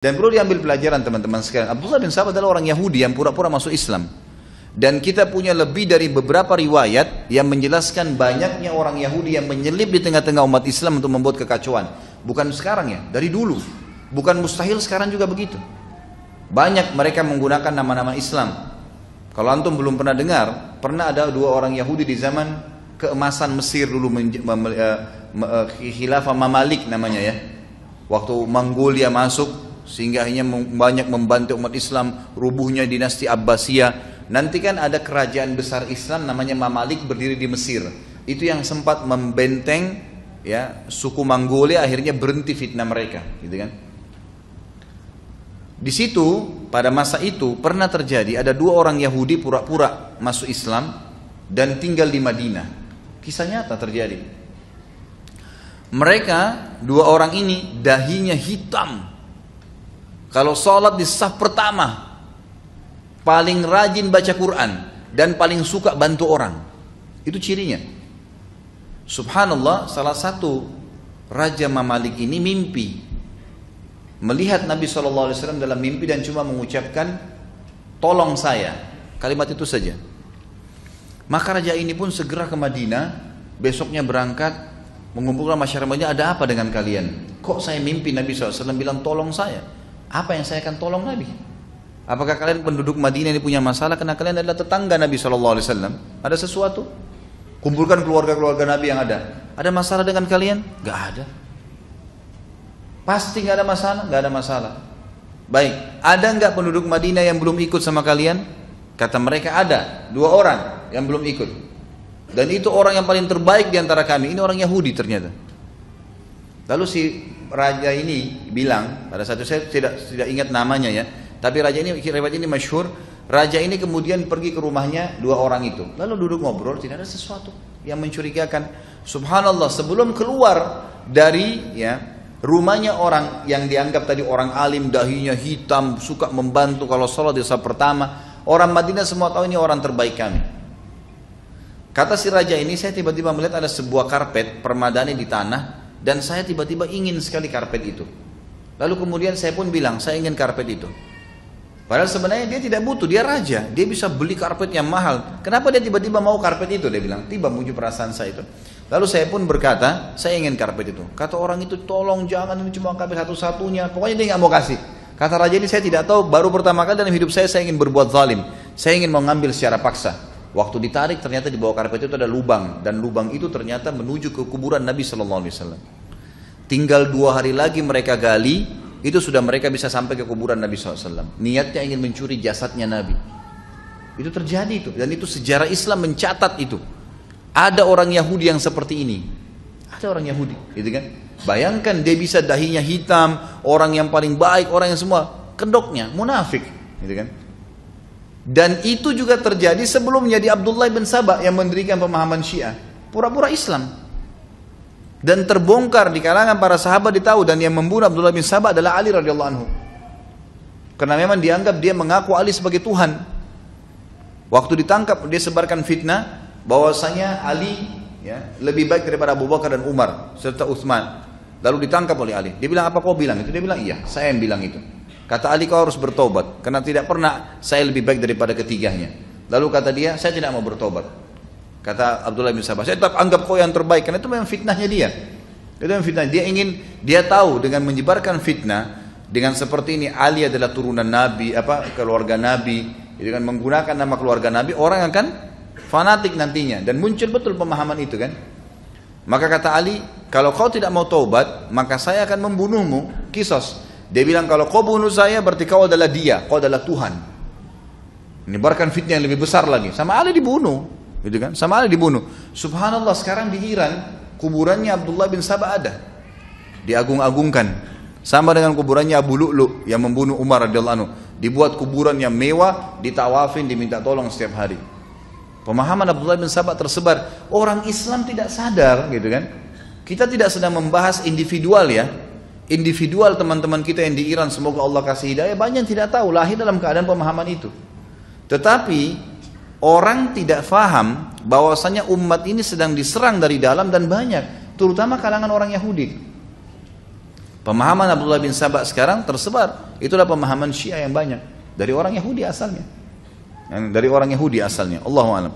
Dan perlu diambil pelajaran teman-teman sekalian. Abdullah bin Sabah adalah orang Yahudi yang pura-pura masuk Islam. Dan kita punya lebih dari beberapa riwayat yang menjelaskan banyaknya orang Yahudi yang menyelip di tengah-tengah umat Islam untuk membuat kekacauan. Bukan sekarang ya, dari dulu. Bukan mustahil sekarang juga begitu. Banyak mereka menggunakan nama-nama Islam. Kalau antum belum pernah dengar, pernah ada dua orang Yahudi di zaman keemasan Mesir dulu, khilafah Mamalik namanya ya. Waktu Mongolia masuk, sehingga akhirnya banyak membantu umat Islam, rubuhnya dinasti Abbasiyah. Nanti kan ada kerajaan besar Islam namanya Mamalik berdiri di Mesir. Itu yang sempat membenteng ya suku Mongolia, akhirnya berhenti fitnah mereka, gitu kan. Di situ pada masa itu pernah terjadi ada dua orang Yahudi pura-pura masuk Islam dan tinggal di Madinah. Kisah nyata terjadi. Mereka dua orang ini dahinya hitam. Kalau sholat di saf pertama, paling rajin baca Quran dan paling suka bantu orang. Itu cirinya. Subhanallah, salah satu Raja Mamalik ini mimpi melihat Nabi SAW dalam mimpi dan cuma mengucapkan tolong saya, kalimat itu saja. Maka raja ini pun segera ke Madinah, besoknya berangkat mengumpulkan masyarakatnya, ada apa dengan kalian? Kok saya mimpi Nabi SAW bilang tolong saya? Apa yang saya akan tolong Nabi? Apakah kalian penduduk Madinah ini punya masalah karena kalian adalah tetangga Nabi SAW? Ada sesuatu? Kumpulkan keluarga-keluarga Nabi yang ada. Ada masalah dengan kalian? Gak ada. Pasti gak ada masalah? Gak ada masalah. Baik, ada nggak penduduk Madinah yang belum ikut sama kalian? Kata mereka ada, 2 orang yang belum ikut. Dan itu orang yang paling terbaik di antara kami. Ini orang Yahudi ternyata. Lalu si raja ini bilang, pada satu saya tidak ingat namanya ya, tapi raja ini, riwayat ini masyhur. Raja ini kemudian pergi ke rumahnya 2 orang itu. Lalu duduk ngobrol, tidak ada sesuatu yang mencurigakan. Subhanallah, sebelum keluar dari ya rumahnya orang yang dianggap tadi orang alim, dahinya hitam, suka membantu kalau sholat di saat pertama, orang Madinah semua tahu ini orang terbaik kami. Kata si raja ini, saya tiba-tiba melihat ada sebuah karpet permadani di tanah dan saya tiba-tiba ingin sekali karpet itu. Lalu kemudian saya pun bilang, saya ingin karpet itu. Padahal sebenarnya dia tidak butuh, dia raja, dia bisa beli karpet yang mahal. Kenapa dia tiba-tiba mau karpet itu? Dia bilang, tiba muncul perasaan saya itu. Lalu saya pun berkata, saya ingin karpet itu. Kata orang itu, tolong jangan, ini cuma karpet satu-satunya. Pokoknya dia nggak mau kasih. Kata raja ini, saya tidak tahu, baru pertama kali dalam hidup saya ingin berbuat zalim. Saya ingin mengambil secara paksa. Waktu ditarik ternyata di bawah karpet itu ada lubang, dan lubang itu ternyata menuju ke kuburan Nabi SAW. Tinggal 2 hari lagi mereka gali, itu sudah mereka bisa sampai ke kuburan Nabi SAW. Niatnya ingin mencuri jasadnya Nabi. Itu terjadi itu, dan itu sejarah Islam mencatat itu. Ada orang Yahudi yang seperti ini. Ada orang Yahudi, gitu kan? Bayangkan dia bisa dahinya hitam, orang yang paling baik, orang yang semua kedoknya munafik, gitu kan? Dan itu juga terjadi sebelum menjadi Abdullah bin Sabah yang mendirikan pemahaman Syiah, pura-pura Islam. Dan terbongkar di kalangan para sahabat ditahu, dan yang membunuh Abdullah bin Sabah adalah Ali radhiyallahu anhu. Karena memang dianggap dia mengaku Ali sebagai Tuhan. Waktu ditangkap dia sebarkan fitnah bahwasanya Ali ya, lebih baik daripada Abu Bakar dan Umar serta Utsman. Lalu ditangkap oleh Ali. Dia bilang, apa kau bilang itu? Dia bilang, iya, saya yang bilang itu. Kata Ali, kau harus bertobat karena tidak pernah saya lebih baik daripada ketiganya. Lalu kata dia, saya tidak mau bertobat. Kata Abdullah bin Sabah, saya tetap anggap kau yang terbaik, karena itu memang fitnahnya dia. Itu memang fitnah. Dia tahu dengan menyebarkan fitnah dengan seperti ini, Ali adalah turunan Nabi, keluarga Nabi, dengan menggunakan nama keluarga Nabi, orang akan fanatik nantinya, dan muncul betul pemahaman itu kan. Maka kata Ali, kalau kau tidak mau taubat, maka saya akan membunuhmu. Kisos. Dia bilang, kalau kau bunuh saya berarti kau adalah dia, kau adalah Tuhan. Menyebarkan fitnah yang lebih besar lagi. Sama Ali dibunuh, gitu kan? Sama Ali dibunuh. Subhanallah, sekarang di Iran kuburannya Abdullah bin Sabah ada, diagung-agungkan. Sama dengan kuburannya Abu Lu'lu yang membunuh Umar radhiyallahu anhu. Dibuat kuburan yang mewah, ditawafin, diminta tolong setiap hari. Pemahaman Abdullah bin Sabah tersebar. Orang Islam tidak sadar, gitu kan? Kita tidak sedang membahas individual ya. Individual teman-teman kita yang di Iran, semoga Allah kasih hidayah, banyak yang tidak tahu, lahir dalam keadaan pemahaman itu. Tetapi orang tidak faham bahwasanya umat ini sedang diserang dari dalam dan banyak, terutama kalangan orang Yahudi. Pemahaman Abdullah bin Sabah sekarang tersebar. Itulah pemahaman Syiah yang banyak. Dari orang Yahudi asalnya. Allahu a'lam.